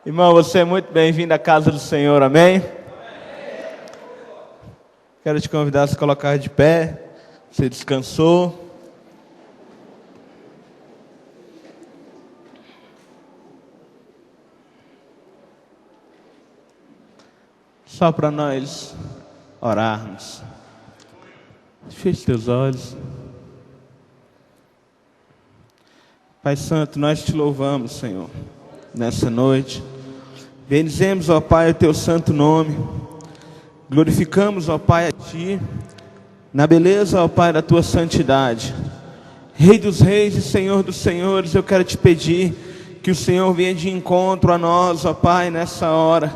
Irmão, você é muito bem-vindo à casa do Senhor, amém? Quero te convidar a se colocar de pé. Você descansou? Só para nós orarmos. Feche teus olhos. Pai Santo, nós te louvamos, Senhor, nessa noite. Bendizemos, ó Pai, o teu santo nome. Glorificamos, ó Pai, a ti, na beleza, ó Pai, da tua santidade. Rei dos reis e Senhor dos senhores, eu quero te pedir que o Senhor venha de encontro a nós, ó Pai, nessa hora.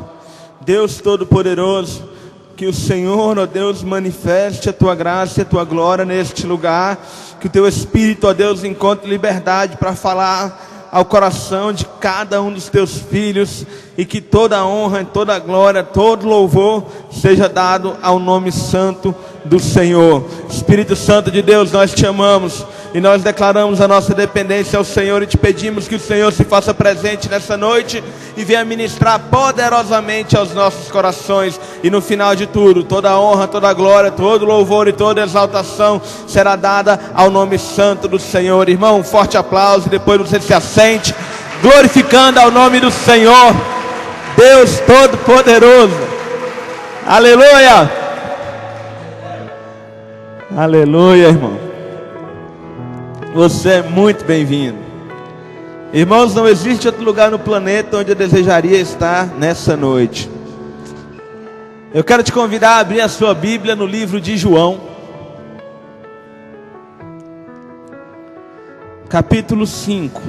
Deus Todo-Poderoso, que o Senhor, ó Deus, manifeste a tua graça e a tua glória neste lugar. Que o teu Espírito, ó Deus, encontre liberdade para falar ao coração de cada um dos teus filhos, e que toda a honra, toda a glória, todo louvor seja dado ao nome santo do Senhor. Espírito Santo de Deus, nós te amamos e nós declaramos a nossa dependência ao Senhor e te pedimos que o Senhor se faça presente nessa noite e venha ministrar poderosamente aos nossos corações. E no final de tudo, toda a honra, toda a glória, todo louvor e toda exaltação será dada ao nome santo do Senhor. Irmão, um forte aplauso e depois você se assente, glorificando ao nome do Senhor, Deus Todo-Poderoso. Aleluia! Aleluia, irmão. Você é muito bem-vindo. Irmãos, não existe outro lugar no planeta onde eu desejaria estar nessa noite. Eu quero te convidar a abrir a sua Bíblia no livro de João, capítulo 5.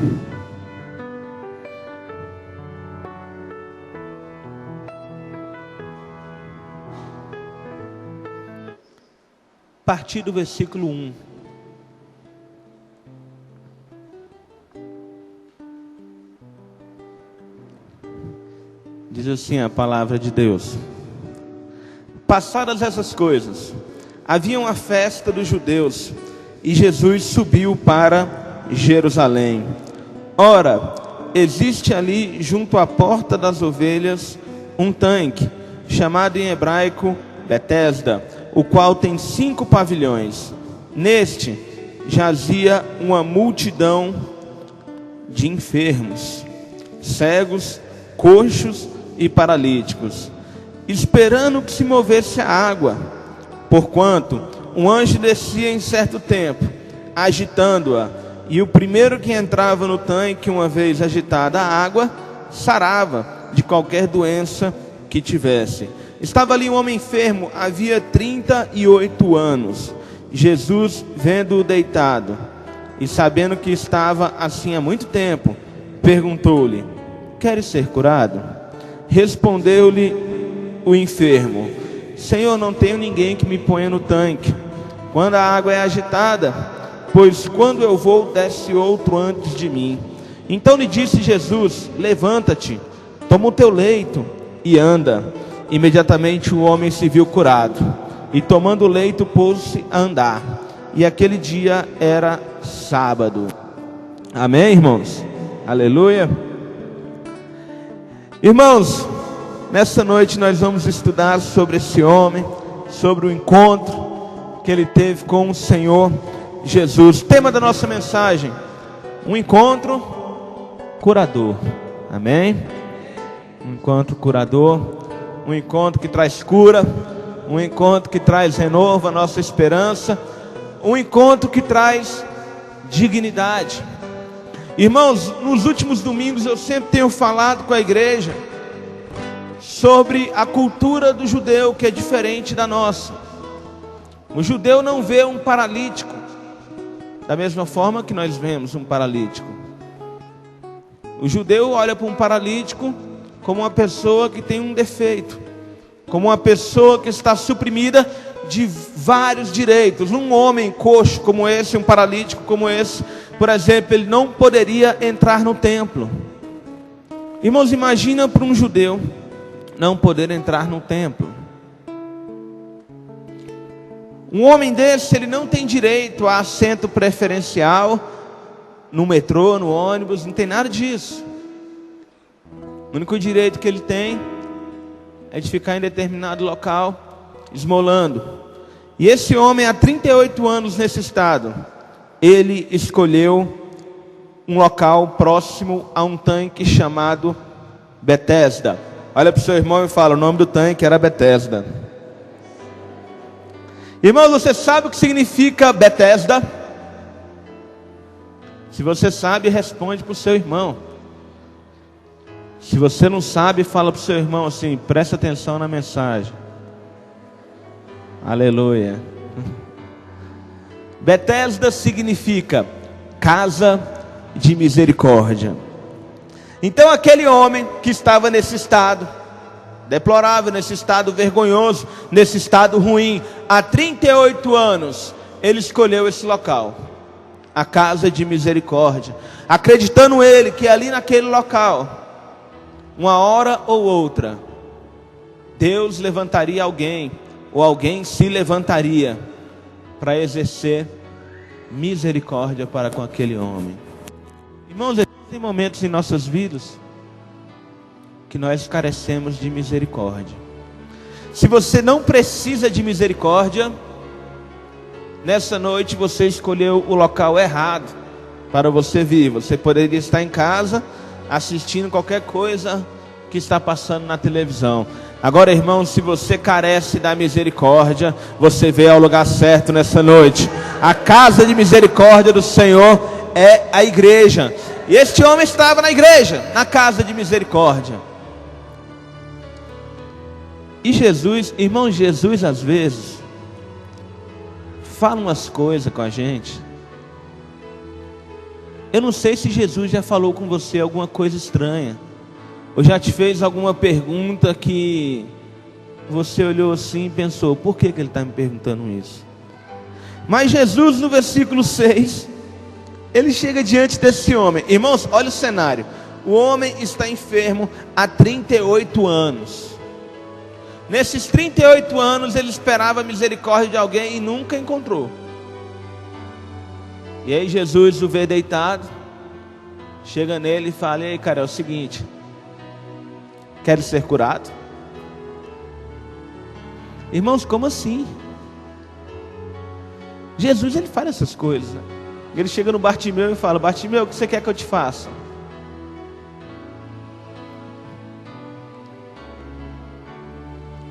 A partir do versículo 1. Diz assim a palavra de Deus: passadas essas coisas, havia uma festa dos judeus, e Jesus subiu para Jerusalém. Ora, existe ali junto à porta das ovelhas um tanque, chamado em hebraico Betesda, o qual tem 5 pavilhões. Neste jazia uma multidão de enfermos, cegos, coxos e paralíticos, esperando que se movesse a água, porquanto um anjo descia em certo tempo, agitando-a, e o primeiro que entrava no tanque, uma vez agitada a água, sarava de qualquer doença que tivesse. Estava ali um homem enfermo, havia 38 anos. Jesus, vendo-o deitado, e sabendo que estava assim há muito tempo, perguntou-lhe: queres ser curado? Respondeu-lhe o enfermo: Senhor, não tenho ninguém que me ponha no tanque quando a água é agitada, pois quando eu vou, desce outro antes de mim. Então lhe disse Jesus: levanta-te, toma o teu leito e anda. Imediatamente o homem se viu curado, e tomando o leito pôs-se a andar. E aquele dia era sábado. Amém, irmãos? Aleluia. Irmãos, nessa noite nós vamos estudar sobre esse homem, sobre o encontro que ele teve com o Senhor Jesus. Tema da nossa mensagem: um encontro curador. Amém? Um encontro curador, um encontro que traz cura, um encontro que traz renovo à nossa esperança, um encontro que traz dignidade. Irmãos, nos últimos domingos eu sempre tenho falado com a igreja sobre a cultura do judeu, que é diferente da nossa. O judeu não vê um paralítico da mesma forma que nós vemos um paralítico. O judeu olha para um paralítico como uma pessoa que tem um defeito, como uma pessoa que está suprimida de vários direitos. Um homem coxo como esse, um paralítico como esse, por exemplo, ele não poderia entrar no templo. Irmãos, imagina para um judeu não poder entrar no templo. Um homem desse, ele não tem direito a assento preferencial no metrô, no ônibus, não tem nada disso. O único direito que ele tem é de ficar em determinado local, esmolando. E esse homem, há 38 anos nesse estado, ele escolheu um local próximo a um tanque chamado Betesda. Olha para o seu irmão e fala, o nome do tanque era Betesda. Irmãos, você sabe o que significa Betesda? Se você sabe, responde para o seu irmão. Se você não sabe, fala para o seu irmão assim, presta atenção na mensagem. Aleluia. Betesda significa casa de misericórdia. Então aquele homem que estava nesse estado deplorável, nesse estado vergonhoso, nesse estado ruim, há 38 anos, ele escolheu esse local, a casa de misericórdia, acreditando ele que ali naquele local, uma hora ou outra, Deus levantaria alguém, ou alguém se levantaria para exercer misericórdia para com aquele homem. Irmãos, existem momentos em nossas vidas que nós carecemos de misericórdia. Se você não precisa de misericórdia, nessa noite você escolheu o local errado para você vir. Você poderia estar em casa assistindo qualquer coisa que está passando na televisão. Agora, irmão, se você carece da misericórdia, você veio ao lugar certo nessa noite. A casa de misericórdia do Senhor é a igreja. E este homem estava na igreja, na casa de misericórdia. E Jesus, irmão, Jesus às vezes fala umas coisas com a gente. Eu não sei se Jesus já falou com você alguma coisa estranha, ou já te fez alguma pergunta que você olhou assim e pensou, por que ele está me perguntando isso? Mas Jesus, no versículo 6, ele chega diante desse homem. Irmãos, olha o cenário. O homem está enfermo há 38 anos. Nesses 38 anos ele esperava a misericórdia de alguém e nunca encontrou. E aí Jesus o vê deitado, chega nele e fala, ei cara, é o seguinte, quer ser curado? Irmãos, como assim? Jesus, ele faz essas coisas, né? Ele chega no Bartimeu e fala, Bartimeu, o que você quer que eu te faça?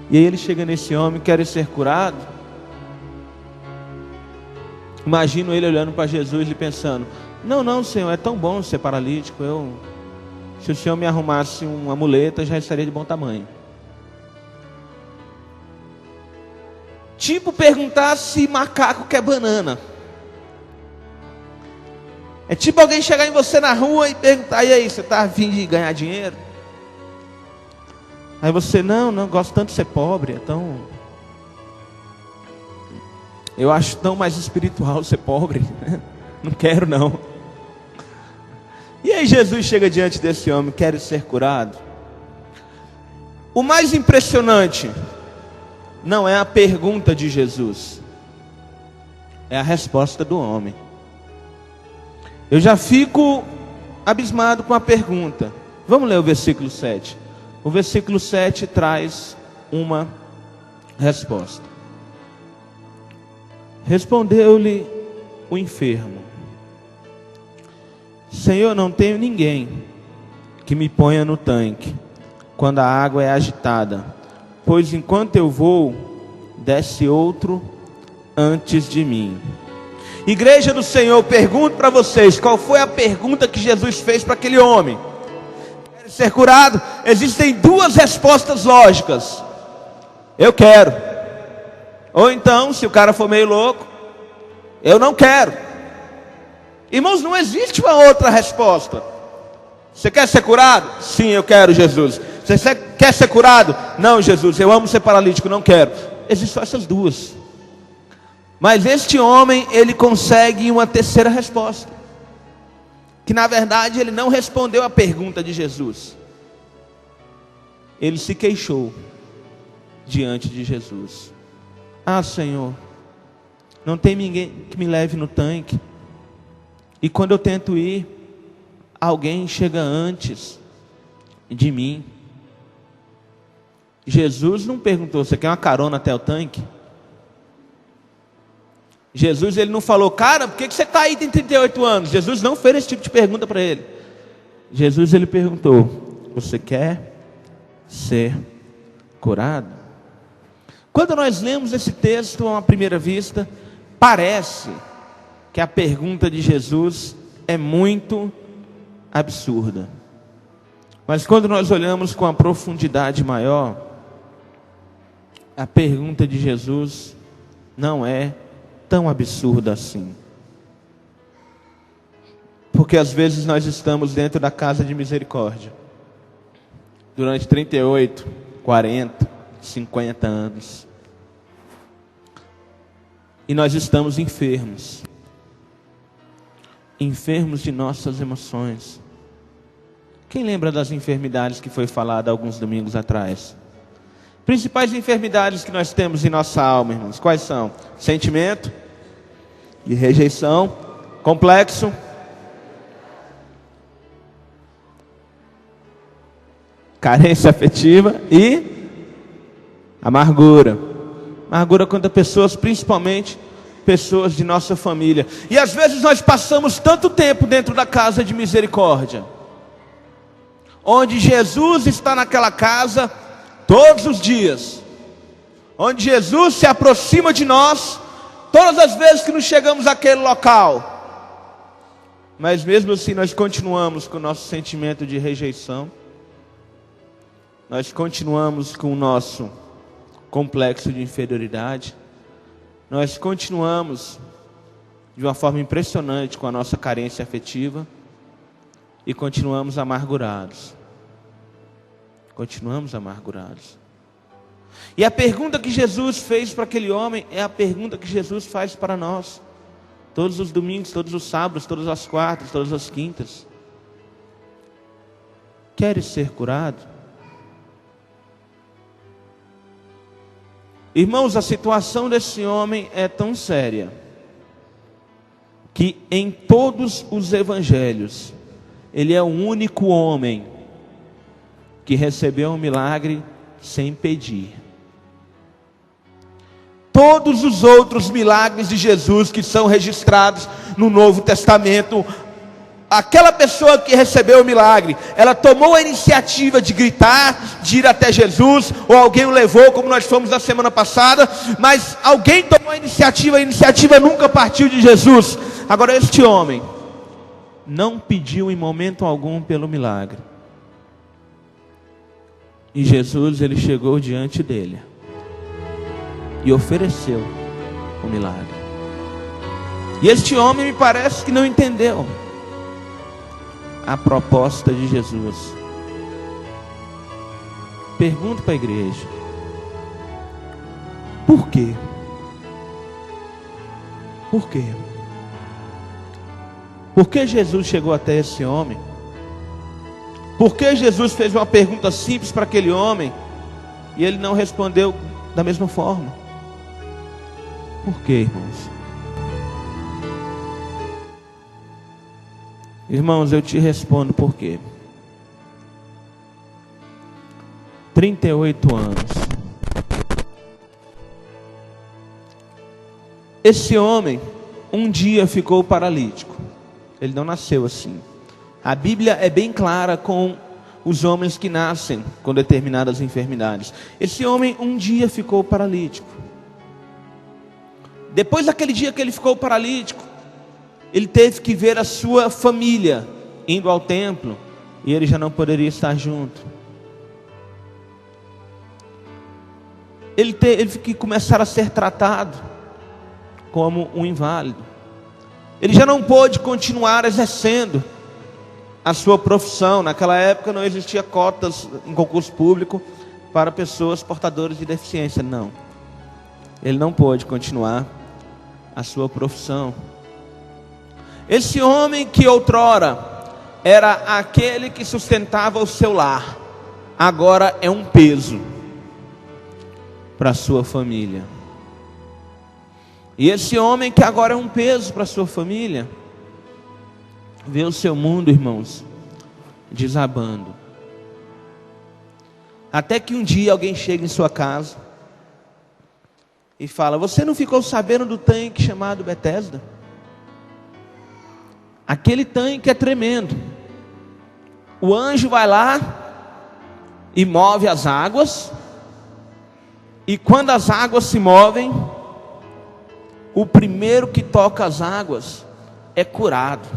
E aí ele chega nesse homem, quer ser curado. Imagino ele olhando para Jesus e pensando, não Senhor, é tão bom ser paralítico, se o Senhor me arrumasse uma muleta, já estaria de bom tamanho. Tipo perguntar se macaco quer banana. É tipo alguém chegar em você na rua e perguntar, e aí, você está a fim de ganhar dinheiro? Aí você, não gosto tanto de ser pobre, então eu acho tão mais espiritual ser pobre, não quero não. E aí Jesus chega diante desse homem, quer ser curado? O mais impressionante não é a pergunta de Jesus, é a resposta do homem. Eu já fico abismado com a pergunta. Vamos ler o versículo 7. O versículo 7 traz uma resposta. Respondeu-lhe o enfermo, Senhor, não tenho ninguém que me ponha no tanque quando a água é agitada, pois enquanto eu vou, desce outro antes de mim. Igreja do Senhor, eu pergunto para vocês, qual foi a pergunta que Jesus fez para aquele homem? Quer ser curado? Existem duas respostas lógicas. Eu quero. Ou então, se o cara for meio louco, eu não quero. Irmãos, não existe uma outra resposta. Você quer ser curado? Sim, eu quero, Jesus. Você quer ser curado? Não, Jesus, eu amo ser paralítico, não quero. Existem só essas duas. Mas este homem, ele consegue uma terceira resposta, que na verdade ele não respondeu a pergunta de Jesus. Ele se queixou diante de Jesus. Ah, Senhor, não tem ninguém que me leve no tanque. E quando eu tento ir, alguém chega antes. de mim. Jesus não perguntou: você quer uma carona até o tanque? Jesus, ele não falou: cara, por que você está aí, tem 38 anos? Jesus não fez esse tipo de pergunta para ele. Jesus, ele perguntou: você quer ser curado? Quando nós lemos esse texto à primeira vista, parece que a pergunta de Jesus é muito absurda. Mas quando nós olhamos com a profundidade maior, a pergunta de Jesus não é tão absurda assim. Porque às vezes nós estamos dentro da casa de misericórdia durante 38, 40, 50 anos. E nós estamos enfermos. Enfermos de nossas emoções. Quem lembra das enfermidades que foi falada alguns domingos atrás? Principais enfermidades que nós temos em nossa alma, irmãos, quais são? Sentimento de rejeição, complexo, carência afetiva e amargura. Amargura contra pessoas, principalmente pessoas de nossa família. E às vezes nós passamos tanto tempo dentro da casa de misericórdia, onde Jesus está naquela casa todos os dias, onde Jesus se aproxima de nós todas as vezes que nos chegamos àquele local, mas mesmo assim nós continuamos com o nosso sentimento de rejeição, nós continuamos com o nosso complexo de inferioridade, nós continuamos de uma forma impressionante com a nossa carência afetiva e continuamos amargurados. Continuamos amargurados. E a pergunta que Jesus fez para aquele homem é a pergunta que Jesus faz para nós, todos os domingos, todos os sábados, todas as quartas, todas as quintas. Queres ser curado? Irmãos, a situação desse homem é tão séria que em todos os evangelhos ele é o único homem que recebeu um milagre sem pedir. Todos os outros milagres de Jesus que são registrados no Novo Testamento, aquela pessoa que recebeu o milagre, ela tomou a iniciativa de gritar, de ir até Jesus, ou alguém o levou, como nós fomos na semana passada, mas alguém tomou a iniciativa nunca partiu de Jesus. Agora este homem não pediu em momento algum pelo milagre. E Jesus, ele chegou diante dele e ofereceu o milagre. E este homem me parece que não entendeu a proposta de Jesus. Pergunto para a igreja: por quê? Por quê? Por que Jesus chegou até esse homem? Por que Jesus fez uma pergunta simples para aquele homem e ele não respondeu da mesma forma? Por quê, irmãos? Irmãos, eu te respondo por quê. 38 anos. Esse homem um dia ficou paralítico. Ele não nasceu assim. A Bíblia é bem clara com os homens que nascem com determinadas enfermidades. Esse homem um dia ficou paralítico. Depois daquele dia que ele ficou paralítico, ele teve que ver a sua família indo ao templo e ele já não poderia estar junto. Ele teve que começar a ser tratado como um inválido. Ele já não pôde continuar exercendo a sua profissão. Naquela época não existia cotas em concurso público para pessoas portadoras de deficiência, não. Ele não pôde continuar a sua profissão. Esse homem que outrora era aquele que sustentava o seu lar, agora é um peso para a sua família. E esse homem que agora é um peso para a sua família, vê o seu mundo, irmãos, desabando. Até que um dia alguém chega em sua casa e fala: você não ficou sabendo do tanque chamado Betesda? Aquele tanque é tremendo. O anjo vai lá e move as águas, e quando as águas se movem, o primeiro que toca as águas é curado.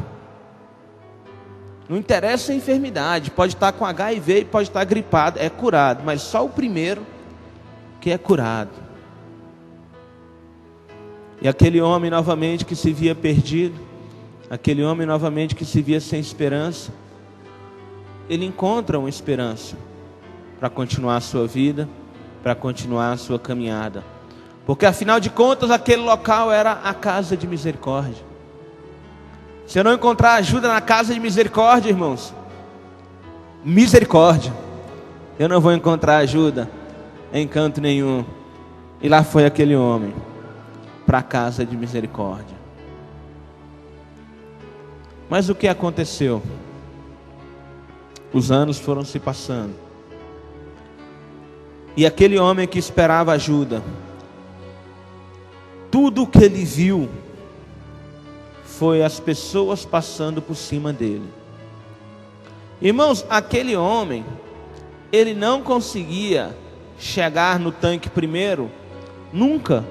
Não interessa a enfermidade, pode estar com HIV, pode estar gripado, é curado, mas só o primeiro que é curado. E aquele homem novamente que se via perdido, aquele homem novamente que se via sem esperança, ele encontra uma esperança para continuar a sua vida, para continuar a sua caminhada. Porque afinal de contas aquele local era a casa de misericórdia. Se eu não encontrar ajuda na casa de misericórdia, irmãos, misericórdia, eu não vou encontrar ajuda em canto nenhum. E lá foi aquele homem para a casa de misericórdia. Mas o que aconteceu? Os anos foram se passando, e aquele homem que esperava ajuda, tudo o que ele viu foi as pessoas passando por cima dele. Irmãos, aquele homem, ele não conseguia chegar no tanque primeiro, nunca,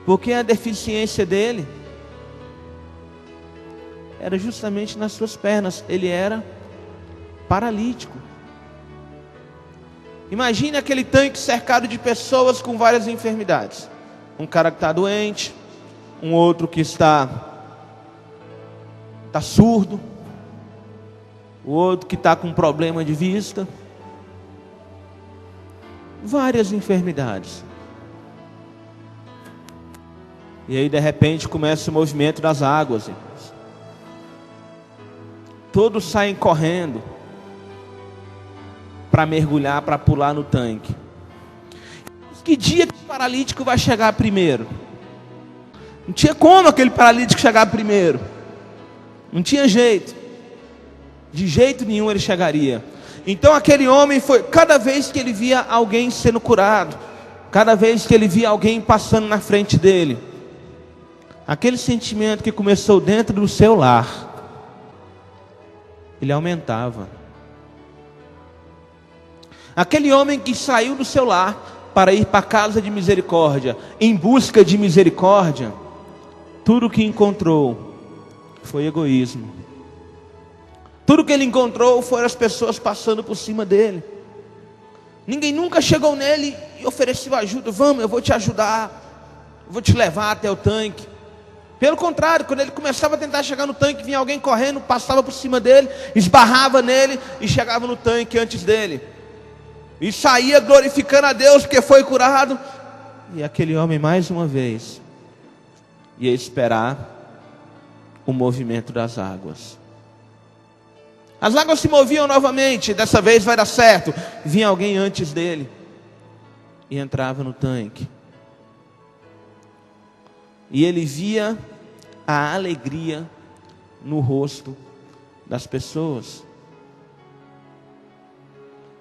porque a deficiência dele era justamente nas suas pernas. Ele era paralítico. Imagine aquele tanque cercado de pessoas com várias enfermidades. Um cara que está doente, um outro que está surdo, o outro que está com problema de vista, várias enfermidades. E aí de repente começa o movimento das águas, irmãos. Todos saem correndo para mergulhar, para pular no tanque. Que dia que o paralítico vai chegar primeiro? Não tinha como aquele paralítico chegar primeiro. Não tinha jeito. De jeito nenhum ele chegaria. Então aquele homem foi, cada vez que ele via alguém sendo curado, cada vez que ele via alguém passando na frente dele, aquele sentimento que começou dentro do seu lar, ele aumentava. Aquele homem que saiu do seu lar para ir para a casa de misericórdia, em busca de misericórdia, tudo que encontrou foi egoísmo. Tudo que ele encontrou foram as pessoas passando por cima dele. Ninguém nunca chegou nele e ofereceu ajuda. Vamos, eu vou te ajudar, eu vou te levar até o tanque. Pelo contrário, quando ele começava a tentar chegar no tanque, vinha alguém correndo, passava por cima dele, esbarrava nele e chegava no tanque antes dele. E saía glorificando a Deus porque foi curado. E aquele homem mais uma vez ia esperar o movimento das águas. As águas se moviam novamente. Dessa vez vai dar certo. Vinha alguém antes dele e entrava no tanque. E ele via a alegria no rosto das pessoas.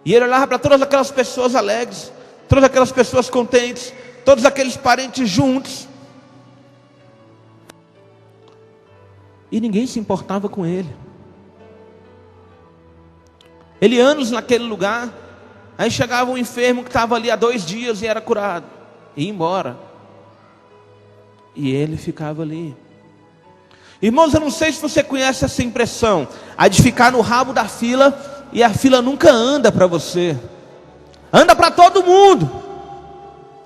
E ele olhava para todas aquelas pessoas alegres, todas aquelas pessoas contentes, todos aqueles parentes juntos. E ninguém se importava com ele. Ele anos naquele lugar, aí chegava um enfermo que estava ali há 2 dias e era curado, e ia embora. E ele ficava ali. Irmãos, eu não sei se você conhece essa impressão, a de ficar no rabo da fila, e a fila nunca anda para você. Anda para todo mundo.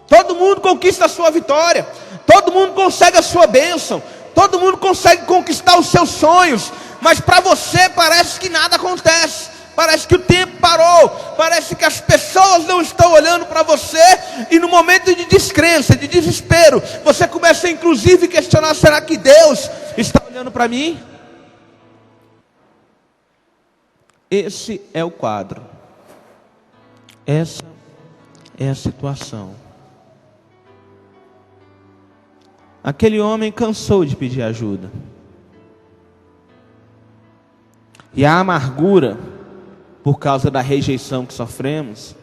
Todo mundo conquista a sua vitória. Todo mundo consegue a sua bênção. Todo mundo consegue conquistar os seus sonhos. Mas para você parece que nada acontece. Parece que o tempo parou. Parece que as pessoas não estão olhando para você. E no momento de descrença, de desespero, você começa inclusive a questionar: será que Deus está olhando para mim? Esse é o quadro. Essa é a situação. Aquele homem cansou de pedir ajuda. E a amargura, por causa da rejeição que sofremos,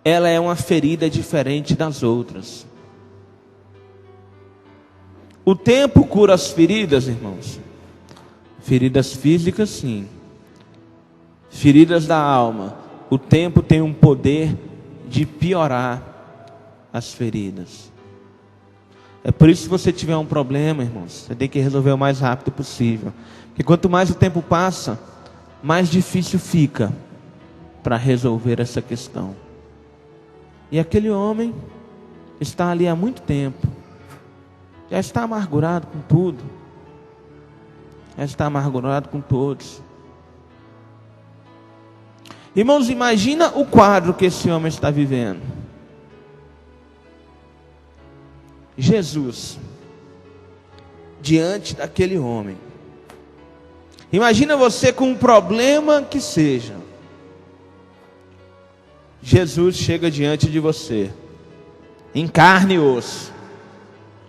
ela é uma ferida diferente das outras. O tempo cura as feridas, irmãos. Feridas físicas, sim. Feridas da alma. O tempo tem um poder de piorar as feridas. É por isso que se você tiver um problema, irmãos, você tem que resolver o mais rápido possível. Porque quanto mais o tempo passa, mais difícil fica para resolver essa questão. E aquele homem está ali há muito tempo. Já está amargurado com tudo. Já está amargurado com todos. Irmãos, imagina o quadro que esse homem está vivendo. Jesus, diante daquele homem. Imagina você com um problema que seja. Jesus chega diante de você, em carne e osso.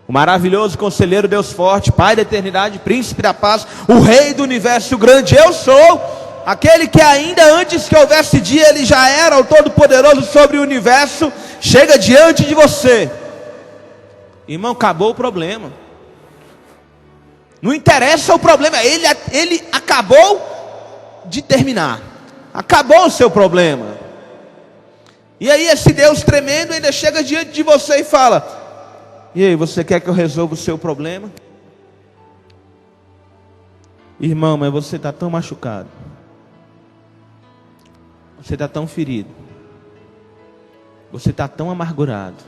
O maravilhoso conselheiro, Deus forte, Pai da eternidade, príncipe da paz, o rei do universo, o grande eu sou, aquele que ainda antes que houvesse dia, ele já era o todo-poderoso sobre o universo, chega diante de você. Irmão, acabou o problema. Não interessa o problema, ele acabou de terminar. Acabou o seu problema. E aí esse Deus tremendo ainda chega diante de você e fala: e aí, você quer que eu resolva o seu problema? Irmão, mas você está tão machucado. Você está tão ferido. Você está tão amargurado,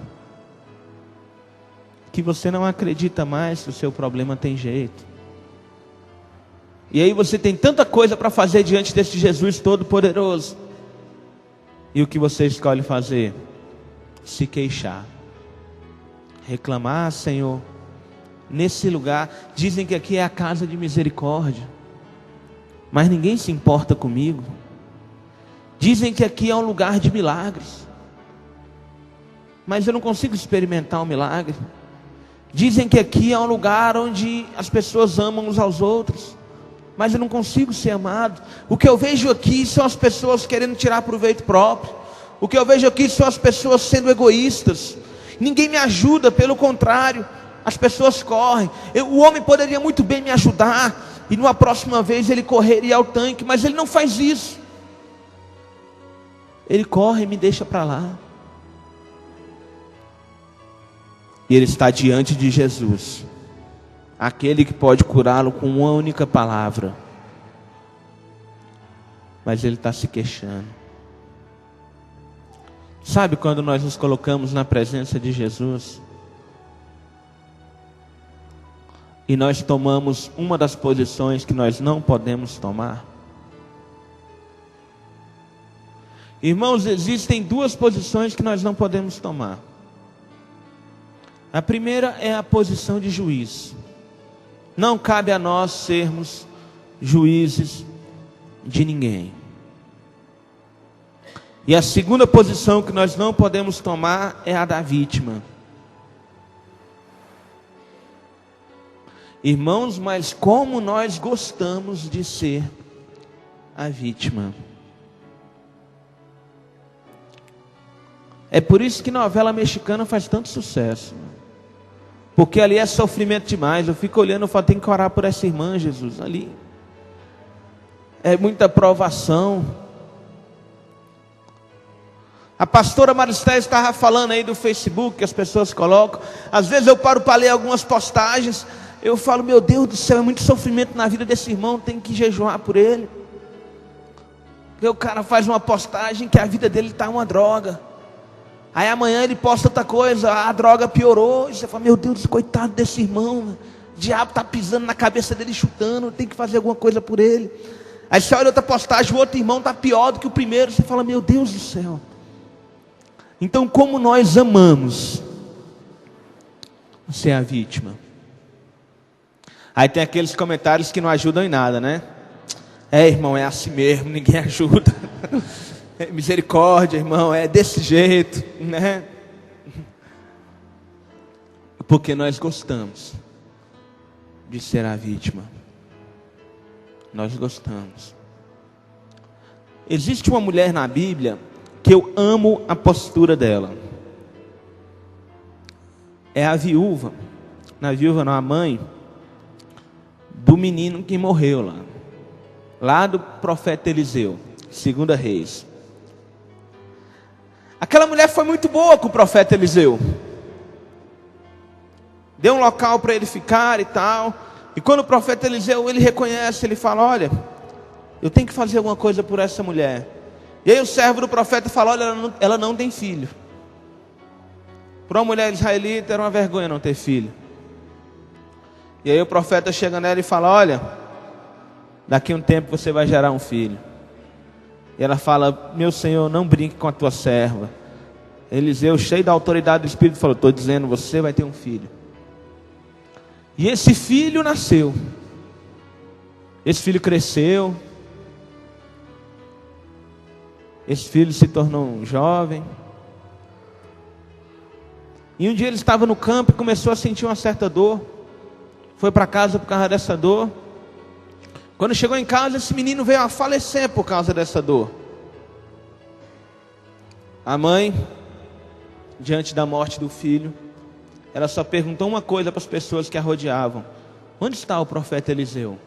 que você não acredita mais que o seu problema tem jeito. E aí você tem tanta coisa para fazer diante desse Jesus todo-poderoso. E o que você escolhe fazer? Se queixar. Reclamar: Senhor, nesse lugar, dizem que aqui é a casa de misericórdia, mas ninguém se importa comigo. Dizem que aqui é um lugar de milagres, mas eu não consigo experimentar um milagre. Dizem que aqui é um lugar onde as pessoas amam uns aos outros, mas eu não consigo ser amado. O que eu vejo aqui são as pessoas querendo tirar proveito próprio. O que eu vejo aqui são as pessoas sendo egoístas. Ninguém me ajuda, pelo contrário, as pessoas correm. O homem poderia muito bem me ajudar, e numa próxima vez ele correria ao tanque, mas ele não faz isso. Ele corre e me deixa para lá. E ele está diante de Jesus, aquele que pode curá-lo com uma única palavra. Mas ele está se queixando. Sabe quando nós nos colocamos na presença de Jesus e nós tomamos uma das posições que nós não podemos tomar? Irmãos, existem duas posições que nós não podemos tomar. A primeira é a posição de juiz. Não cabe a nós sermos juízes de ninguém. E a segunda posição que nós não podemos tomar é a da vítima. Irmãos, mas como nós gostamos de ser a vítima. É por isso que novela mexicana faz tanto sucesso. Porque ali é sofrimento demais. Eu fico olhando e falo: tem que orar por essa irmã, Jesus, ali. É muita provação. A pastora Maristéia estava falando aí do Facebook, que as pessoas colocam. Às vezes eu paro para ler algumas postagens. Eu falo: meu Deus do céu, é muito sofrimento na vida desse irmão, tem que jejuar por ele. Porque o cara faz uma postagem que a vida dele está uma droga. Aí amanhã ele posta outra coisa, a droga piorou. E você fala: meu Deus, coitado desse irmão, o diabo está pisando na cabeça dele, chutando, tem que fazer alguma coisa por ele. Aí você olha outra postagem, o outro irmão está pior do que o primeiro. Você fala: meu Deus do céu. Então, como nós amamos ser a vítima? Aí tem aqueles comentários que não ajudam em nada, né? É, irmão, é assim mesmo, ninguém ajuda. Misericórdia, irmão, é desse jeito, né? Porque nós gostamos de ser a vítima. Nós gostamos. Existe uma mulher na Bíblia porque eu amo a postura dela. É a viúva, a mãe do menino que morreu lá do profeta Eliseu, 2 Reis. Aquela mulher foi muito boa com o profeta Eliseu. Deu um local para ele ficar e tal. E quando o profeta Eliseu, ele reconhece, ele fala: olha, eu tenho que fazer alguma coisa por essa mulher. E aí o servo do profeta fala: olha, ela não tem filho. Para uma mulher israelita era uma vergonha não ter filho. E aí o profeta chega nela e fala: olha, daqui a um tempo você vai gerar um filho. E ela fala: meu Senhor, não brinque com a tua serva. Eliseu, cheio da autoridade do Espírito, falou: estou dizendo, você vai ter um filho. E esse filho nasceu. Esse filho cresceu. Esse filho se tornou um jovem. E um dia ele estava no campo e começou a sentir uma certa dor. Foi para casa por causa dessa dor. Quando chegou em casa, esse menino veio a falecer por causa dessa dor. A mãe, diante da morte do filho, ela só perguntou uma coisa para as pessoas que a rodeavam: onde está o profeta Eliseu?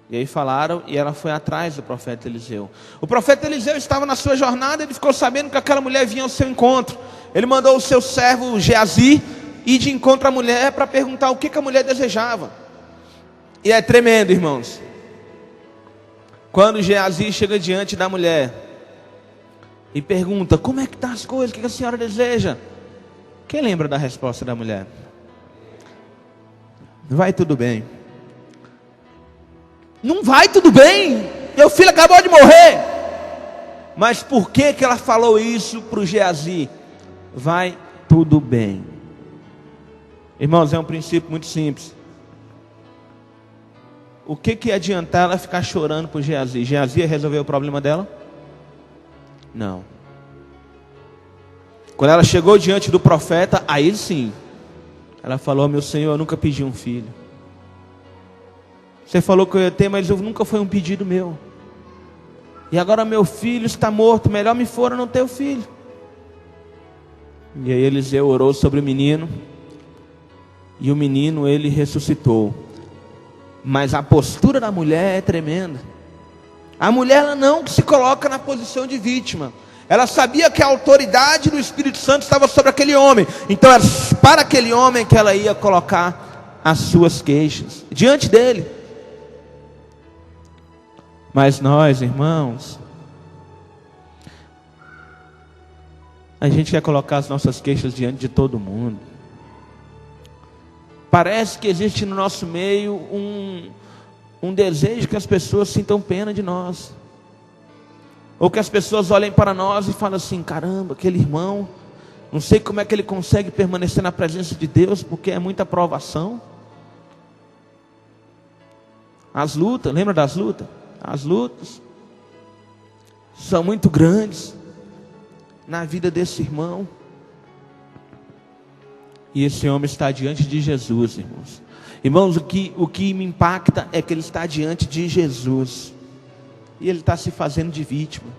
E aí falaram, e ela foi atrás do profeta Eliseu. O profeta Eliseu estava na sua jornada, ele ficou sabendo que aquela mulher vinha ao seu encontro. Ele mandou o seu servo Geazi ir de encontro à mulher para perguntar o que a mulher desejava. E é tremendo, irmãos. Quando Geazi chega diante da mulher e pergunta: como é que estão as coisas, o que a senhora deseja? Quem lembra da resposta da mulher? Vai tudo bem. Não vai tudo bem, meu filho acabou de morrer. Mas por que ela falou isso para o Geazi? Vai tudo bem. Irmãos, é um princípio muito simples. O que adiantar ela ficar chorando por Geazi? Geazi ia resolver o problema dela? Não. Quando ela chegou diante do profeta, aí sim, ela falou: meu Senhor, eu nunca pedi um filho. Você falou que eu ia ter, mas nunca foi um pedido meu. E agora meu filho está morto, melhor me fora não ter o filho. E aí Eliseu orou sobre o menino, e o menino, ele ressuscitou. Mas a postura da mulher é tremenda. A mulher, ela não se coloca na posição de vítima. Ela sabia que a autoridade do Espírito Santo estava sobre aquele homem. Então era para aquele homem que ela ia colocar as suas queixas diante dele. Mas nós, irmãos, a gente quer colocar as nossas queixas diante de todo mundo. Parece que existe no nosso meio um desejo que as pessoas sintam pena de nós. Ou que as pessoas olhem para nós e falem assim: caramba, aquele irmão, não sei como é que ele consegue permanecer na presença de Deus, porque é muita provação. As lutas, lembra das lutas? As lutas são muito grandes na vida desse irmão. E esse homem está diante de Jesus, irmãos. Irmãos, o que me impacta é que ele está diante de Jesus. E ele está se fazendo de vítima.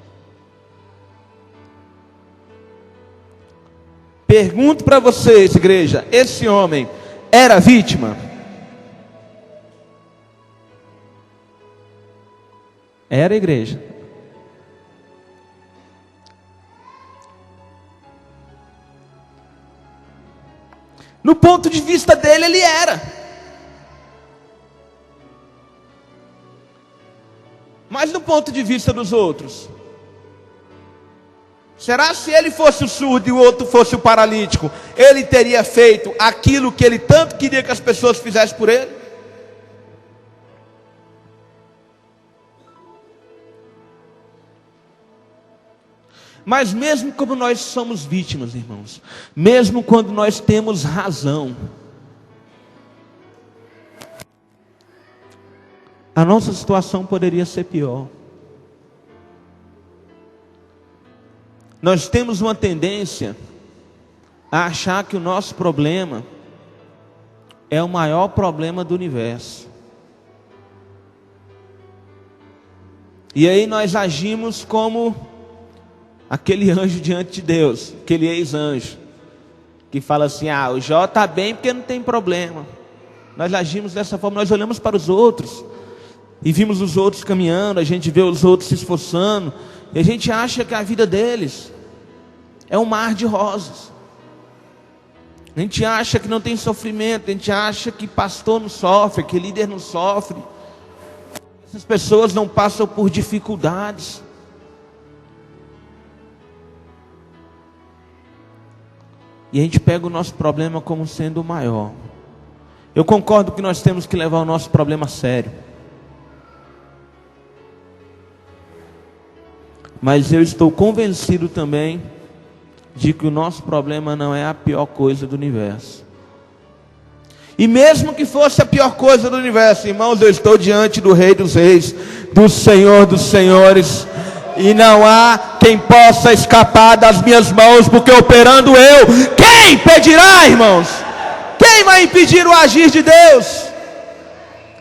Pergunto para vocês, igreja: esse homem era vítima? Era, igreja? No ponto de vista dele, ele era. Mas no ponto de vista dos outros, será se ele fosse o surdo e o outro fosse o paralítico, ele teria feito aquilo que ele tanto queria que as pessoas fizessem por ele? Mas mesmo como nós somos vítimas, irmãos, mesmo quando nós temos razão, a nossa situação poderia ser pior. Nós temos uma tendência a achar que o nosso problema é o maior problema do universo. E aí nós agimos como aquele anjo diante de Deus, aquele ex-anjo, que fala assim: ah, o Jó está bem porque não tem problema. Nós agimos dessa forma, nós olhamos para os outros, e vimos os outros caminhando, a gente vê os outros se esforçando, e a gente acha que a vida deles é um mar de rosas. A gente acha que não tem sofrimento, a gente acha que pastor não sofre, que líder não sofre. Essas pessoas não passam por dificuldades. E a gente pega o nosso problema como sendo o maior. Eu concordo que nós temos que levar o nosso problema a sério. Mas eu estou convencido também de que o nosso problema não é a pior coisa do universo. E mesmo que fosse a pior coisa do universo, irmãos, eu estou diante do Rei dos Reis, do Senhor dos Senhores, e não há quem possa escapar das minhas mãos, porque operando eu, quem impedirá, irmãos? Quem vai impedir o agir de Deus?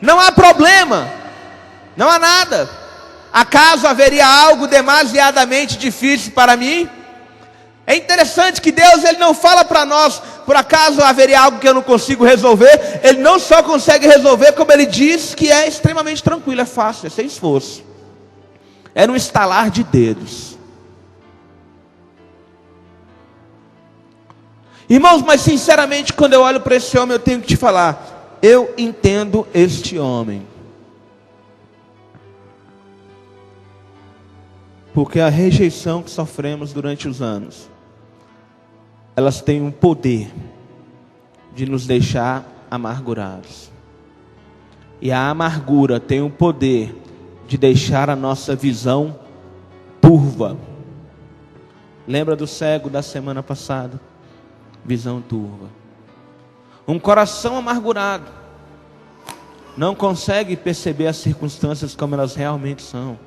Não há problema, não há nada. Acaso haveria algo demasiadamente difícil para mim? É interessante que Deus, Ele não fala para nós, por acaso haveria algo que eu não consigo resolver. Ele não só consegue resolver, como Ele diz que é extremamente tranquilo, é fácil, é sem esforço. É no estalar de dedos. Irmãos, mas sinceramente, quando eu olho para esse homem, eu tenho que te falar, eu entendo este homem. Porque a rejeição que sofremos durante os anos, elas têm um poder de nos deixar amargurados. E a amargura tem o poder de deixar a nossa visão turva. Lembra do cego da semana passada? Visão turva. Um coração amargurado não consegue perceber as circunstâncias como elas realmente são.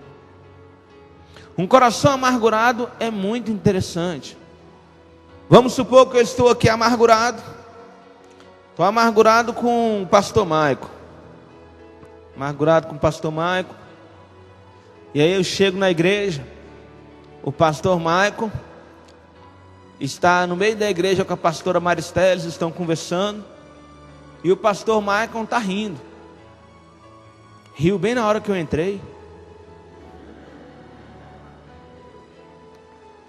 Um coração amargurado é muito interessante. Vamos supor que eu estou aqui amargurado. Estou amargurado com o pastor Maico. Amargurado com o pastor Maico. E aí eu chego na igreja. O pastor Maico está no meio da igreja com a pastora Maristeles, estão conversando. E o pastor Maico está rindo. Riu bem na hora que eu entrei.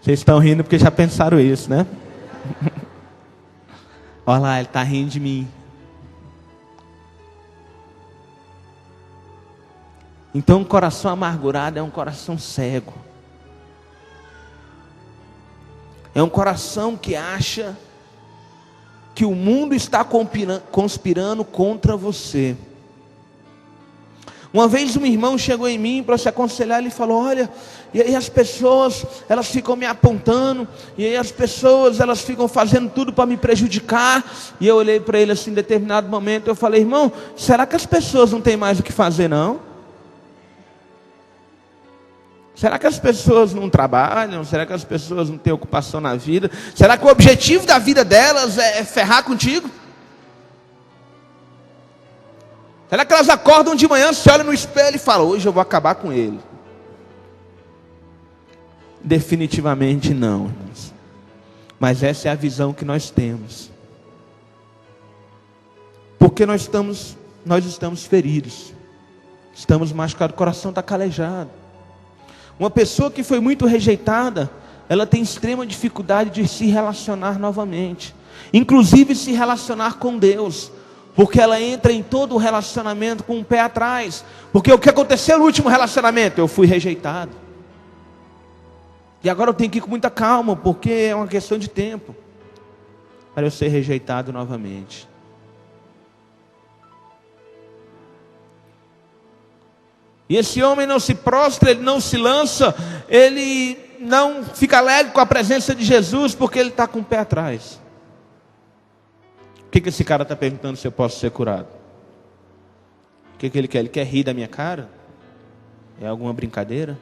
Vocês estão rindo porque já pensaram isso, né? Olha lá, ele está rindo de mim. Então, um coração amargurado é um coração cego. É um coração que acha que o mundo está conspirando contra você. Uma vez um irmão chegou em mim para se aconselhar, ele falou: olha, e aí as pessoas, elas ficam me apontando, e aí as pessoas, elas ficam fazendo tudo para me prejudicar. E eu olhei para ele assim, em determinado momento, eu falei: irmão, será que as pessoas não têm mais o que fazer não? Será que as pessoas não trabalham? Será que as pessoas não têm ocupação na vida? Será que o objetivo da vida delas é ferrar contigo? Será que elas acordam de manhã, se olham no espelho e falam: hoje eu vou acabar com ele? Definitivamente não, irmãos. Mas essa é a visão que nós temos. Porque nós estamos feridos. Estamos machucados, o coração está calejado. Uma pessoa que foi muito rejeitada, ela tem extrema dificuldade de se relacionar novamente. Inclusive se relacionar com Deus. Porque ela entra em todo o relacionamento com o pé atrás. Porque o que aconteceu no último relacionamento? Eu fui rejeitado. E agora eu tenho que ir com muita calma, porque é uma questão de tempo para eu ser rejeitado novamente. E esse homem não se prostra, ele não se lança, ele não fica alegre com a presença de Jesus, porque ele está com o pé atrás. O que esse cara está perguntando se eu posso ser curado? O que ele quer? Ele quer rir da minha cara? É alguma brincadeira?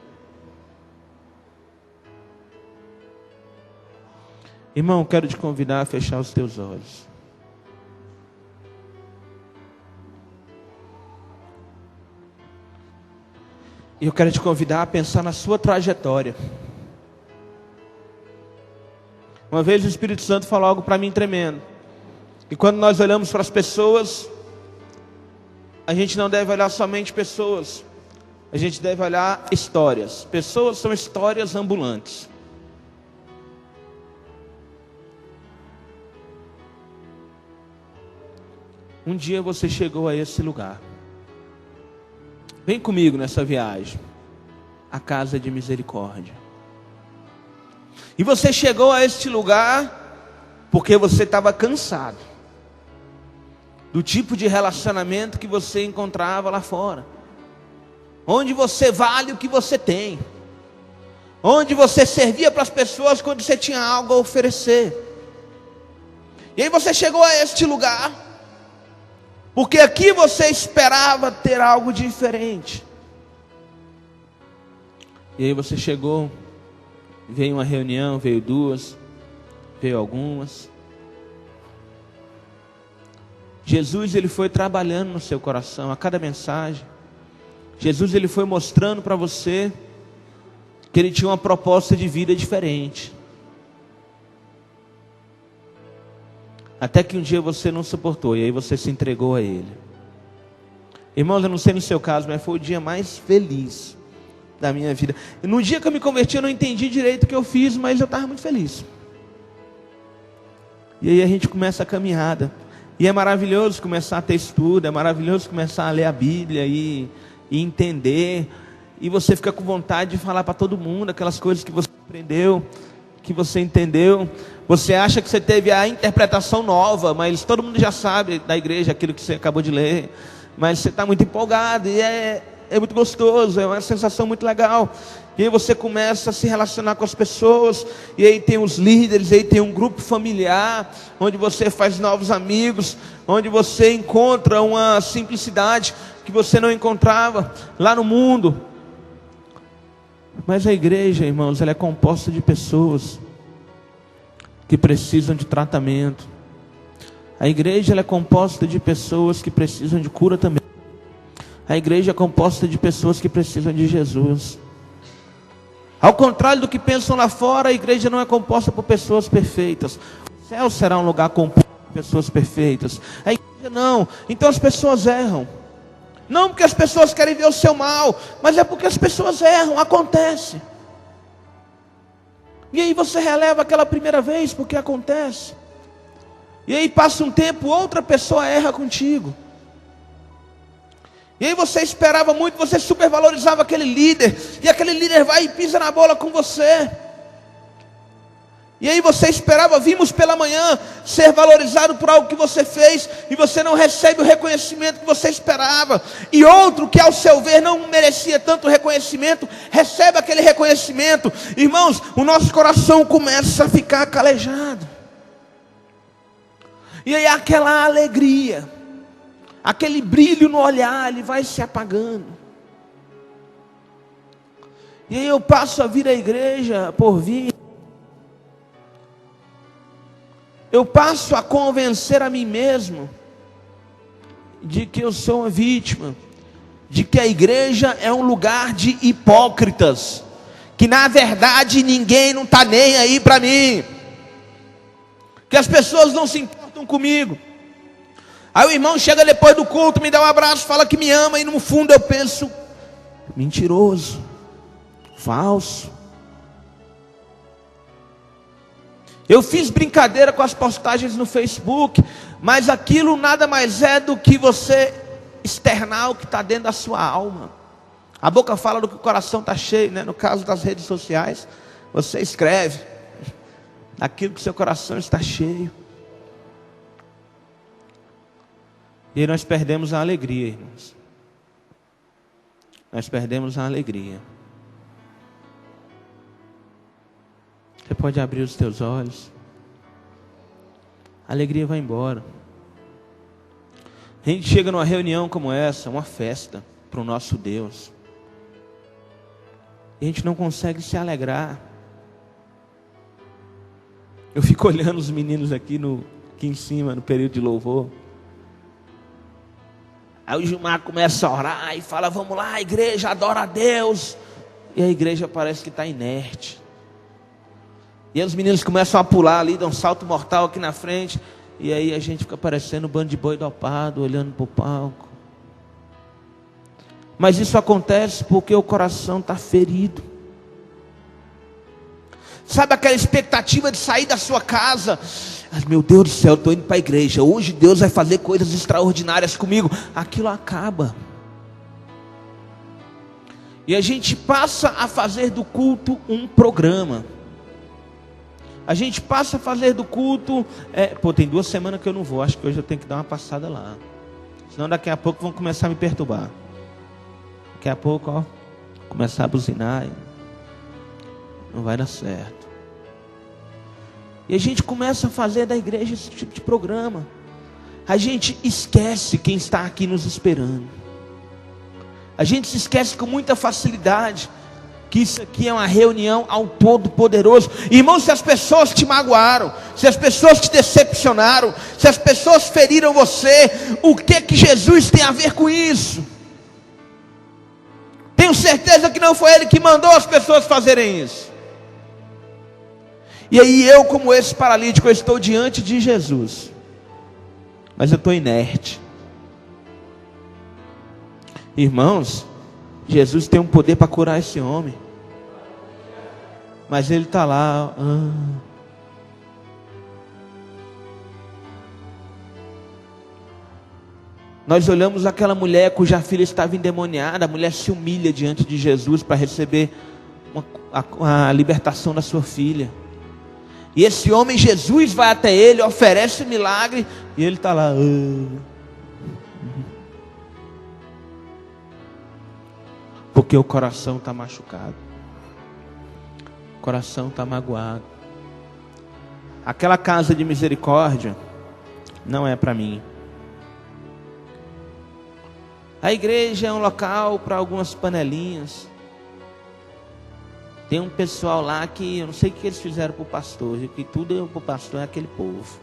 Irmão, quero te convidar a fechar os teus olhos. E eu quero te convidar a pensar na sua trajetória. Uma vez o Espírito Santo falou algo para mim tremendo. E quando nós olhamos para as pessoas, a gente não deve olhar somente pessoas. A gente deve olhar histórias. Pessoas são histórias ambulantes. Um dia você chegou a esse lugar. Vem comigo nessa viagem. A casa de misericórdia. E você chegou a este lugar porque você estava cansado do tipo de relacionamento que você encontrava lá fora. Onde você vale o que você tem. Onde você servia para as pessoas quando você tinha algo a oferecer. E aí você chegou a este lugar porque aqui você esperava ter algo diferente. E aí você chegou, veio uma reunião, veio duas, veio algumas. Jesus, ele foi trabalhando no seu coração a cada mensagem. Jesus, ele foi mostrando para você que ele tinha uma proposta de vida diferente. Até que um dia você não suportou e aí você se entregou a ele. Irmãos, eu não sei no seu caso, mas foi o dia mais feliz da minha vida. E no dia que eu me converti, eu não entendi direito o que eu fiz, mas eu estava muito feliz. E aí a gente começa a caminhada. E é maravilhoso começar a ter estudo, é maravilhoso começar a ler a Bíblia e entender. E você fica com vontade de falar para todo mundo aquelas coisas que você aprendeu, que você entendeu. Você acha que você teve a interpretação nova, mas todo mundo já sabe da igreja aquilo que você acabou de ler. Mas você está muito empolgado e é muito gostoso, é uma sensação muito legal. E aí você começa a se relacionar com as pessoas, e aí tem os líderes, aí tem um grupo familiar, onde você faz novos amigos, onde você encontra uma simplicidade que você não encontrava lá no mundo. Mas a igreja, irmãos, ela é composta de pessoas que precisam de tratamento. A igreja, ela é composta de pessoas que precisam de cura também. A igreja é composta de pessoas que precisam de Jesus. Ao contrário do que pensam lá fora, a igreja não é composta por pessoas perfeitas. O céu será um lugar composto por pessoas perfeitas. A igreja não. Então as pessoas erram. Não porque as pessoas querem ver o seu mal, mas é porque as pessoas erram, acontece. E aí você releva aquela primeira vez porque acontece. E aí passa um tempo, outra pessoa erra contigo. E aí você esperava muito, você supervalorizava aquele líder, e aquele líder vai e pisa na bola com você. E aí você esperava, vimos pela manhã, ser valorizado por algo que você fez, e você não recebe o reconhecimento que você esperava. E outro que ao seu ver não merecia tanto reconhecimento, recebe aquele reconhecimento. Irmãos, o nosso coração começa a ficar calejado. E aí aquela alegria, aquele brilho no olhar, ele vai se apagando. E aí eu passo a vir à igreja por vir. Eu passo a convencer a mim mesmo de que eu sou uma vítima, de que a igreja é um lugar de hipócritas, que na verdade ninguém não está nem aí para mim, que as pessoas não se importam comigo. Aí o irmão chega depois do culto, me dá um abraço, fala que me ama, e no fundo eu penso, mentiroso, falso. Eu fiz brincadeira com as postagens no Facebook, mas aquilo nada mais é do que você externar o que está dentro da sua alma. A boca fala do que o coração está cheio, né? No caso das redes sociais, você escreve aquilo que seu coração está cheio. E aí nós perdemos a alegria, irmãos. Nós perdemos a alegria. Você pode abrir os teus olhos. A alegria vai embora. A gente chega numa reunião como essa, uma festa para o nosso Deus, e a gente não consegue se alegrar. Eu fico olhando os meninos aqui em cima, no período de louvor. Aí o Gilmar começa a orar e fala: vamos lá, igreja, adora a Deus. E a igreja parece que está inerte. E aí os meninos começam a pular ali, dão um salto mortal aqui na frente. E aí a gente fica parecendo um bando de boi dopado, olhando para o palco. Mas isso acontece porque o coração está ferido. Sabe aquela expectativa de sair da sua casa? Meu Deus do céu, eu estou indo para a igreja. Hoje Deus vai fazer coisas extraordinárias comigo. Aquilo acaba. E a gente passa a fazer do culto um programa. A gente passa a fazer do culto... tem 2 semanas que eu não vou. Acho que hoje eu tenho que dar uma passada lá. Senão daqui a pouco vão começar a me perturbar. Daqui a pouco, começar a buzinar. Não vai dar certo. E a gente começa a fazer da igreja esse tipo de programa. A gente esquece quem está aqui nos esperando. A gente se esquece com muita facilidade que isso aqui é uma reunião ao Todo-Poderoso. Irmão, se as pessoas te magoaram, se as pessoas te decepcionaram, se as pessoas feriram você, o que Jesus tem a ver com isso? Tenho certeza que não foi Ele que mandou as pessoas fazerem isso. E aí eu, como esse paralítico, eu estou diante de Jesus, mas eu estou inerte. Irmãos, Jesus tem um poder para curar esse homem, mas ele está lá. Nós olhamos aquela mulher cuja filha estava endemoniada. A mulher se humilha diante de Jesus para receber a libertação da sua filha. E esse homem, Jesus vai até ele, oferece o milagre, e ele está lá. Porque o coração está machucado. O coração está magoado. Aquela casa de misericórdia não é para mim. A igreja é um local para algumas panelinhas. Tem um pessoal lá que eu não sei o que eles fizeram para o pastor, que tudo para o pastor é aquele povo.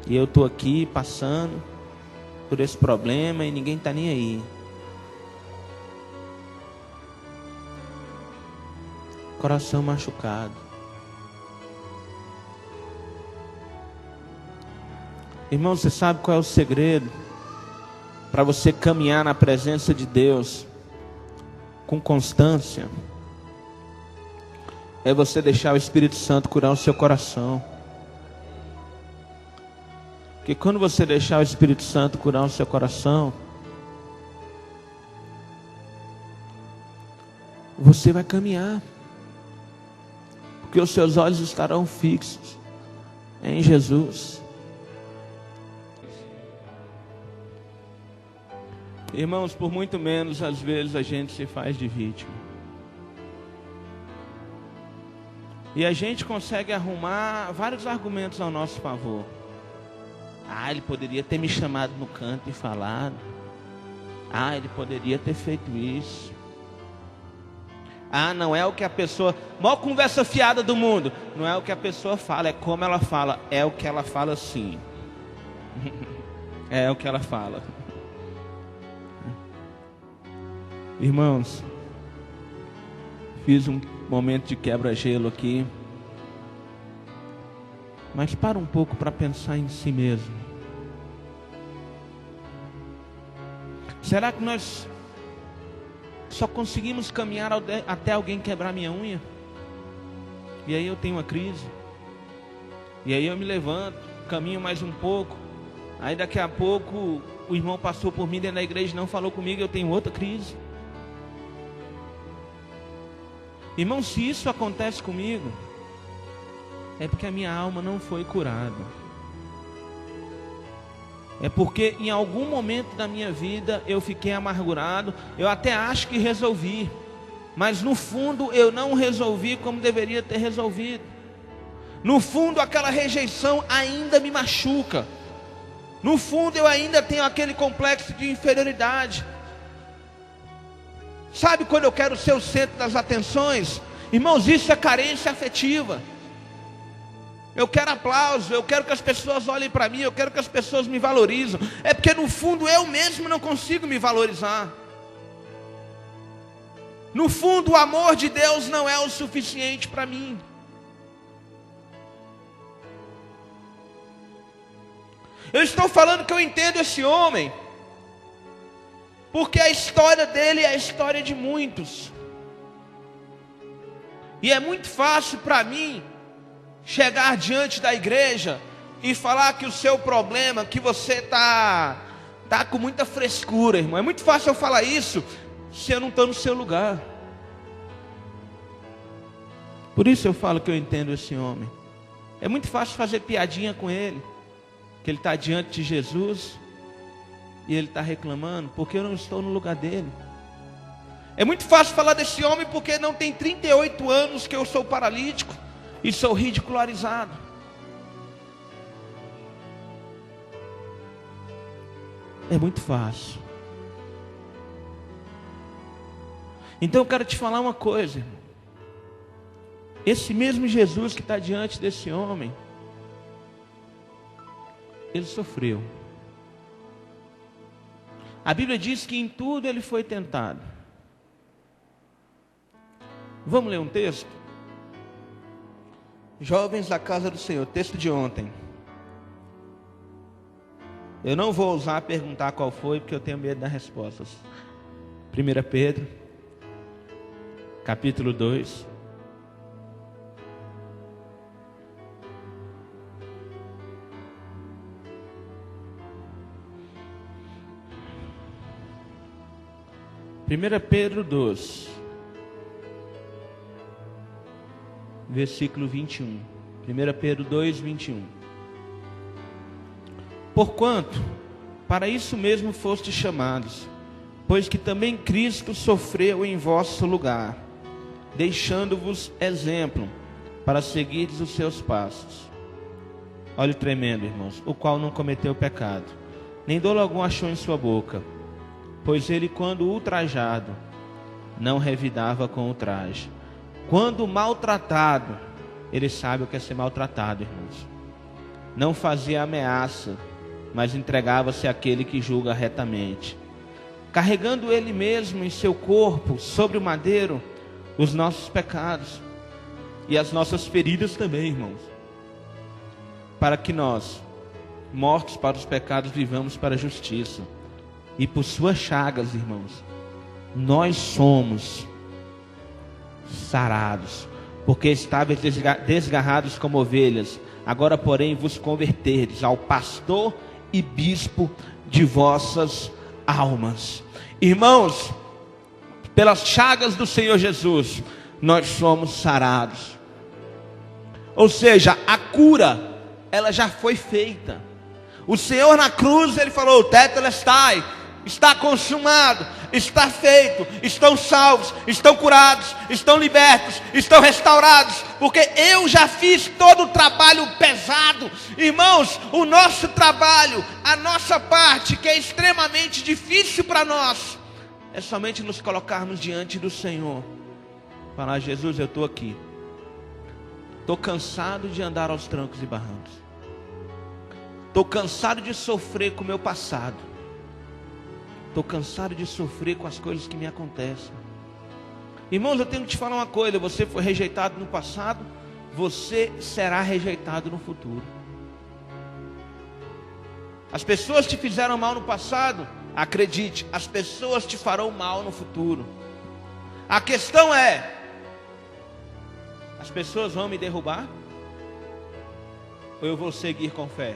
E eu estou aqui passando por esse problema e ninguém está nem aí. Coração machucado. Irmão, você sabe qual é o segredo para você caminhar na presença de Deus com constância? É você deixar o Espírito Santo curar o seu coração. Porque quando você deixar o Espírito Santo curar o seu coração, você vai caminhar. Porque os seus olhos estarão fixos em Jesus. Irmãos, por muito menos, às vezes a gente se faz de vítima. E a gente consegue arrumar vários argumentos ao nosso favor. Ele poderia ter me chamado no canto e falado. Ele poderia ter feito isso. Não é o que a pessoa... Maior conversa fiada do mundo. Não é o que a pessoa fala, é como ela fala. É o que ela fala sim. É o que ela fala. Irmãos, fiz um momento de quebra-gelo aqui. Mas para um pouco para pensar em si mesmo. Será que nós só conseguimos caminhar até alguém quebrar minha unha? E aí eu tenho uma crise. E aí eu me levanto, caminho mais um pouco. Aí daqui a pouco o irmão passou por mim dentro da igreja e não falou comigo, eu tenho outra crise. Irmão, se isso acontece comigo, é porque a minha alma não foi curada. É porque em algum momento da minha vida eu fiquei amargurado. Eu até acho que resolvi, mas no fundo eu não resolvi como deveria ter resolvido. No fundo aquela rejeição ainda me machuca. No fundo eu ainda tenho aquele complexo de inferioridade. Sabe quando eu quero ser o centro das atenções? Irmãos, isso é carência afetiva. eu quero aplauso, eu quero que as pessoas olhem para mim, eu quero que as pessoas me valorizem. É porque no fundo eu mesmo não consigo me valorizar. No fundo o amor de Deus não é o suficiente para mim. Eu estou falando que eu entendo esse homem, porque a história dele é a história de muitos. E é muito fácil para mim chegar diante da igreja e falar que o seu problema, que você está com muita frescura, irmão. É muito fácil eu falar isso se eu não estou no seu lugar. Por isso eu falo que eu entendo esse homem. É muito fácil fazer piadinha com ele, que ele está diante de Jesus e ele está reclamando porque eu não estou no lugar dele. É muito fácil falar desse homem porque não tem 38 anos que eu sou paralítico e sou ridicularizado. É muito fácil. Então eu quero te falar uma coisa, irmão. Esse mesmo Jesus que está diante desse homem, ele sofreu. A Bíblia diz que em tudo ele foi tentado. Vamos ler um texto? Jovens da casa do Senhor, texto de ontem. Eu não vou ousar perguntar qual foi, porque eu tenho medo das respostas. 1 Pedro, capítulo 2. Primeira Pedro 2, versículo 21. 1 Pedro 2, 21. Porquanto, para isso mesmo fostes chamados, pois que também Cristo sofreu em vosso lugar, deixando-vos exemplo, para seguirdes os seus passos. Olha o tremendo, irmãos. O qual não cometeu pecado, nem dolo algum achou em sua boca. Pois ele, quando ultrajado, não revidava com ultraje. Quando maltratado, ele sabe o que é ser maltratado, irmãos. Não fazia ameaça, mas entregava-se àquele que julga retamente. Carregando ele mesmo em seu corpo, sobre o madeiro, os nossos pecados. E as nossas feridas também, irmãos. Para que nós, mortos para os pecados, vivamos para a justiça. E por suas chagas, irmãos, nós somos sarados, porque estáveis desgarrados como ovelhas, agora porém vos converterdes ao pastor e bispo de vossas almas. Irmãos, pelas chagas do Senhor Jesus, nós somos sarados. Ou seja, a cura, ela já foi feita. O Senhor na cruz, ele falou: tetelestai, está consumado, está feito, estão salvos, estão curados, estão libertos, estão restaurados, porque eu já fiz todo o trabalho pesado. Irmãos, o nosso trabalho, a nossa parte, que é extremamente difícil para nós, é somente nos colocarmos diante do Senhor, falar: Jesus, eu estou aqui, estou cansado de andar aos trancos e barrancos, estou cansado de sofrer com o meu passado, estou cansado de sofrer com as coisas que me acontecem. Irmãos, eu tenho que te falar uma coisa: você foi rejeitado no passado, você será rejeitado no futuro. As pessoas te fizeram mal no passado, acredite, as pessoas te farão mal no futuro. A questão é: as pessoas vão me derrubar? Ou eu vou seguir com fé?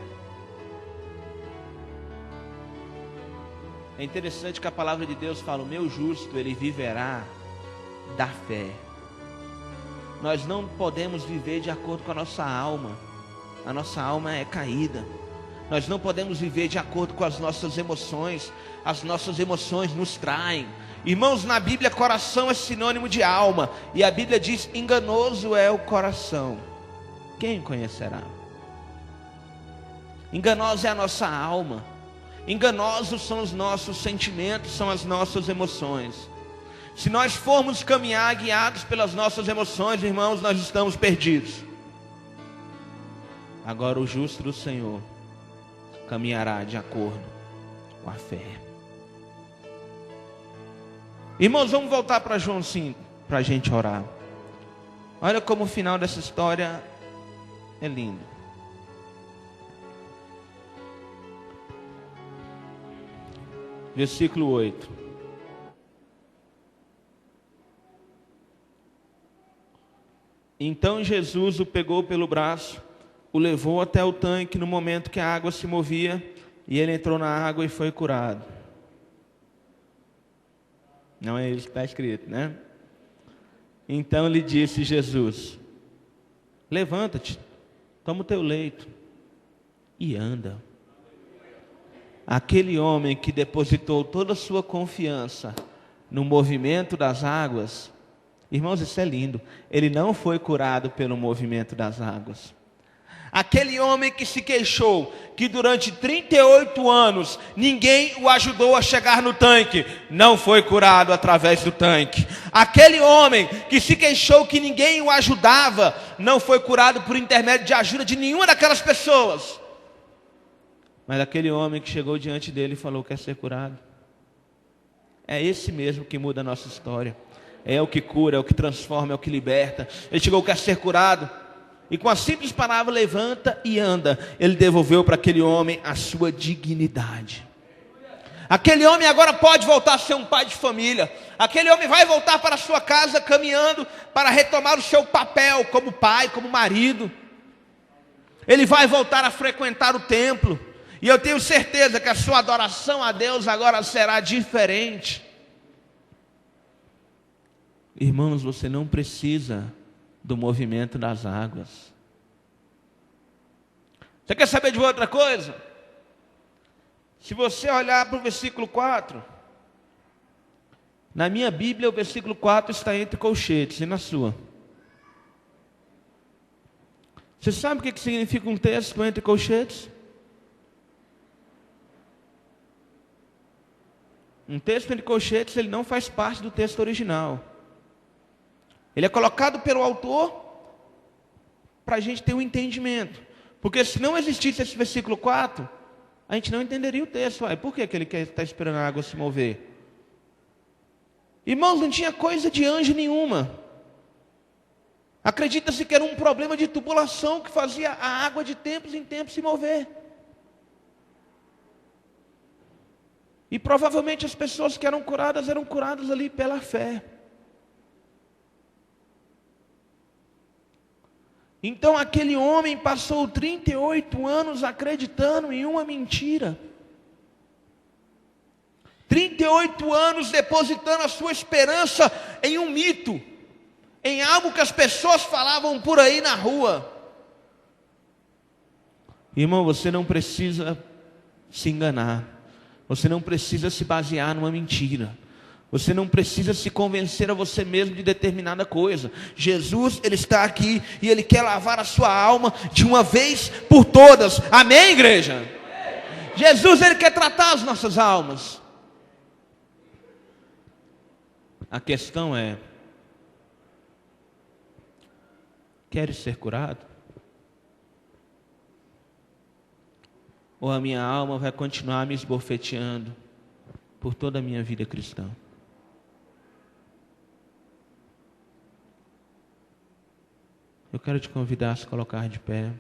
É interessante que a palavra de Deus fala: o meu justo, ele viverá da fé. Nós não podemos viver de acordo com a nossa alma. A nossa alma é caída. Nós não podemos viver de acordo com as nossas emoções. As nossas emoções nos traem. Irmãos, na Bíblia, coração é sinônimo de alma. E a Bíblia diz: enganoso é o coração, quem conhecerá? Enganosa é a nossa alma. Enganosos são os nossos sentimentos, são as nossas emoções. Se nós formos caminhar guiados pelas nossas emoções, irmãos, nós estamos perdidos. Agora o justo do Senhor caminhará de acordo com a fé. Irmãos, vamos voltar para João 5, para a gente orar. Olha como o final dessa história é lindo. Versículo 8. Então Jesus o pegou pelo braço, o levou até o tanque no momento que a água se movia, e ele entrou na água e foi curado. Não é isso que está escrito, né? Então lhe disse Jesus: levanta-te, toma o teu leito e anda. Aquele homem que depositou toda a sua confiança no movimento das águas, irmãos, isso é lindo, ele não foi curado pelo movimento das águas. Aquele homem que se queixou que durante 38 anos ninguém o ajudou a chegar no tanque, não foi curado através do tanque. Aquele homem que se queixou que ninguém o ajudava, não foi curado por intermédio de ajuda de nenhuma daquelas pessoas. Mas aquele homem que chegou diante dele e falou: quer ser curado? É esse mesmo que muda a nossa história. É o que cura, é o que transforma, é o que liberta. Ele chegou: quer ser curado? E com a simples palavra levanta e anda, ele devolveu para aquele homem a sua dignidade. Aquele homem agora pode voltar a ser um pai de família. Aquele homem vai voltar para a sua casa caminhando para retomar o seu papel como pai, como marido. Ele vai voltar a frequentar o templo. E eu tenho certeza que a sua adoração a Deus agora será diferente. Irmãos, você não precisa do movimento das águas. Você quer saber de outra coisa? Se você olhar para o versículo 4, na minha Bíblia o versículo 4 está entre colchetes, e na sua? Você sabe o que significa um texto entre colchetes? Um texto entre colchetes, ele não faz parte do texto original. Ele é colocado pelo autor para a gente ter um entendimento. Porque se não existisse esse versículo 4, a gente não entenderia o texto. Por que ele está esperando a água se mover? Irmãos, não tinha coisa de anjo nenhuma. Acredita-se que era um problema de tubulação que fazia a água de tempos em tempos se mover. E provavelmente as pessoas que eram curadas ali pela fé. Então aquele homem passou 38 anos acreditando em uma mentira. 38 anos depositando a sua esperança em um mito, em algo que as pessoas falavam por aí na rua. Irmão, você não precisa se enganar. Você não precisa se basear numa mentira. Você não precisa se convencer a você mesmo de determinada coisa. Jesus, Ele está aqui e Ele quer lavar a sua alma de uma vez por todas. Amém, igreja? Jesus, Ele quer tratar as nossas almas. A questão é: queres ser curado? Ou a minha alma vai continuar me esbofeteando por toda a minha vida cristã? Eu quero te convidar a se colocar de pé.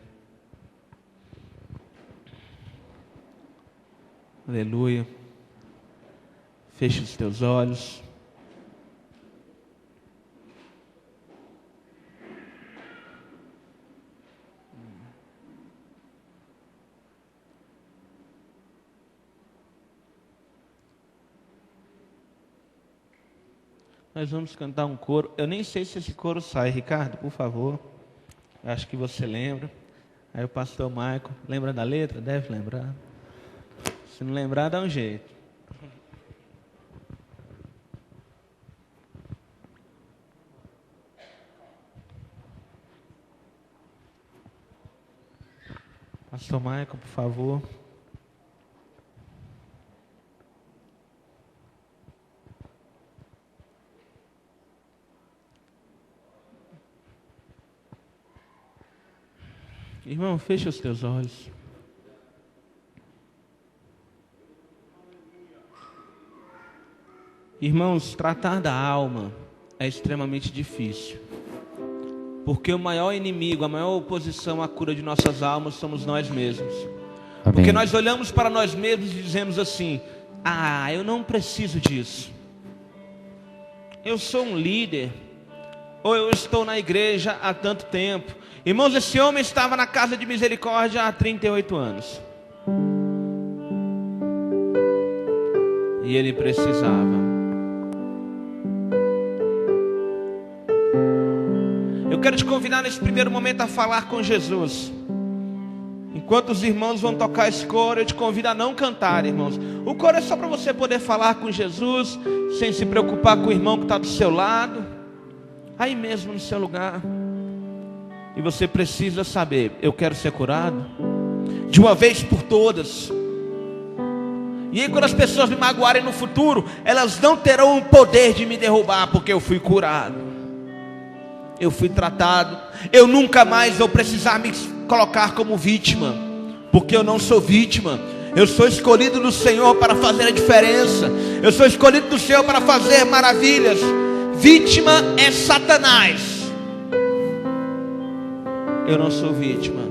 Aleluia. Feche os teus olhos. Nós vamos cantar um coro. Eu nem sei se esse coro sai. Ricardo, por favor. Eu acho que você lembra. Aí o pastor Maico, lembra da letra? Deve lembrar. Se não lembrar, dá um jeito. Pastor Maico, por favor. Irmão, fecha os teus olhos. Irmãos, tratar da alma é extremamente difícil. Porque o maior inimigo, a maior oposição à cura de nossas almas somos nós mesmos. Amém. Porque nós olhamos para nós mesmos e dizemos assim: eu não preciso disso. Eu sou um líder. Ou eu estou na igreja há tanto tempo. Irmãos, esse homem estava na casa de misericórdia há 38 anos. E ele precisava. Eu quero te convidar nesse primeiro momento a falar com Jesus. Enquanto os irmãos vão tocar esse coro, eu te convido a não cantar, irmãos. O coro é só para você poder falar com Jesus, sem se preocupar com o irmão que está do seu lado, aí mesmo no seu lugar. E você precisa saber: eu quero ser curado de uma vez por todas. E aí, quando as pessoas me magoarem no futuro, elas não terão o poder de me derrubar, porque eu fui curado, eu fui tratado. Eu nunca mais vou precisar me colocar como vítima, porque eu não sou vítima. Eu sou escolhido do Senhor para fazer a diferença. Eu sou escolhido do Senhor para fazer maravilhas. Vítima é Satanás. Eu não sou vítima.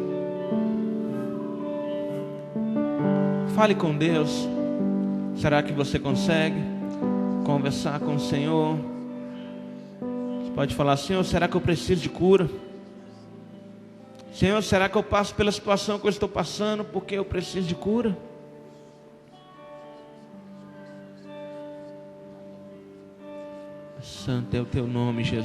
Fale com Deus. Será que você consegue conversar com o Senhor? Você pode falar: Senhor, será que eu preciso de cura? Senhor, será que eu passo pela situação que eu estou passando porque eu preciso de cura? Santo é o teu nome, Jesus.